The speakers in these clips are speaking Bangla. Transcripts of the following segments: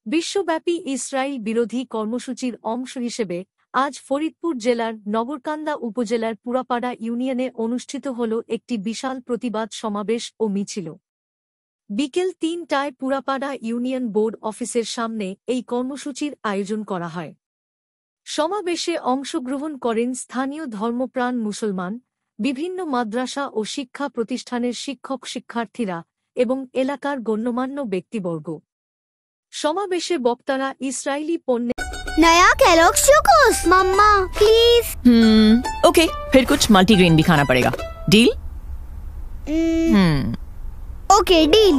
বিশ্বব্যাপী ইসরায়েল বিরোধী কর্মসূচির অংশ হিসেবে আজ ফরিদপুর জেলার নগরকান্দা উপজেলার পুরাপাড়া ইউনিয়নে অনুষ্ঠিত হল একটি বিশাল প্রতিবাদ সমাবেশ ও মিছিল। বিকেল ৩টায় পুরাপাড়া ইউনিয়ন বোর্ড অফিসের সামনে এই কর্মসূচির আয়োজন করা হয়। সমাবেশে অংশগ্রহণ করেন স্থানীয় ধর্মপ্রাণ মুসলমান, বিভিন্ন মাদ্রাসা ও শিক্ষা প্রতিষ্ঠানের শিক্ষক-শিক্ষার্থীরা এবং এলাকার গণ্যমান্য ব্যক্তিবর্গ। সমাবেশে বক্তারা ইসরায়েলি পণ্যে नया कैलॉग्स चोकोस मम्मा प्लीज। ओके, फिर कुछ मल्टीग्रेन भी खाना पड़ेगा। डील? Okay deal.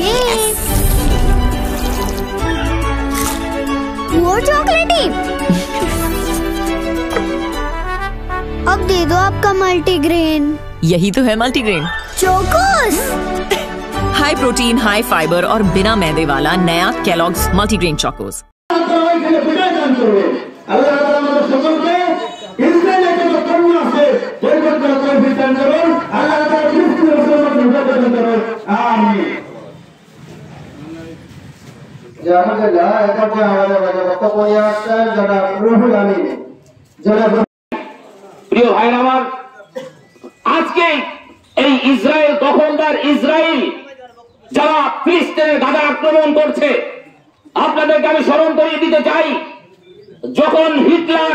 ये वो चॉकलेटी। अब दे दो आपका मल्टीग्रेन। यही तो है multigrain. Chocos high protein, high fibre और बिना मैदे वाला नया केलॉग्स मल्टीग्रेन चोकोस। প্রিয় ভাইরা আমার, আজকে এই ইসরায়েল দখলদার ইসরায়েল যারা ফিলিস্তিনের গাজা আক্রমণ করছে, আপনাদেরকে আমি স্মরণ করিয়ে দিতে চাই, যখন হিটলার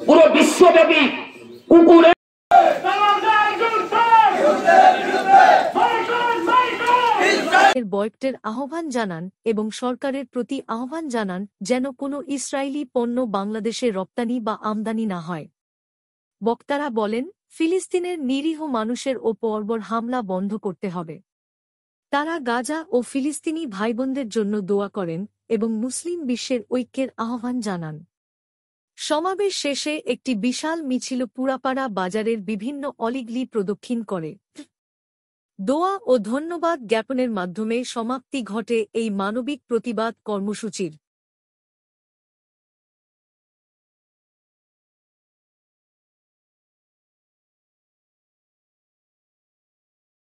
পুরো বিশ্বব্যাপী কুকুরে বয়কটের আহ্বান জানান এবং সরকারের প্রতি আহ্বান জানান যেন কোনো ইসরায়েলি পণ্য বাংলাদেশে রপ্তানি বা আমদানি না হয়। বক্তারা বলেন, ফিলিস্তিনের নিরীহ মানুষের ওপর হামলা বন্ধ করতে হবে। তারা গাজা ও ফিলিস্তিনি ভাইবোনদের জন্য দোয়া করেন এবং মুসলিম বিশ্বের ঐক্যের আহ্বান জানান। সমাবেশ শেষে একটি বিশাল মিছিল পুরাপাড়া বাজারের বিভিন্ন অলিগলি প্রদক্ষিণ করে। দোয়া ও ধন্যবাদ জ্ঞাপনের মাধ্যমে সমাপ্তি ঘটে এই মানবিক প্রতিবাদ কর্মসূচির।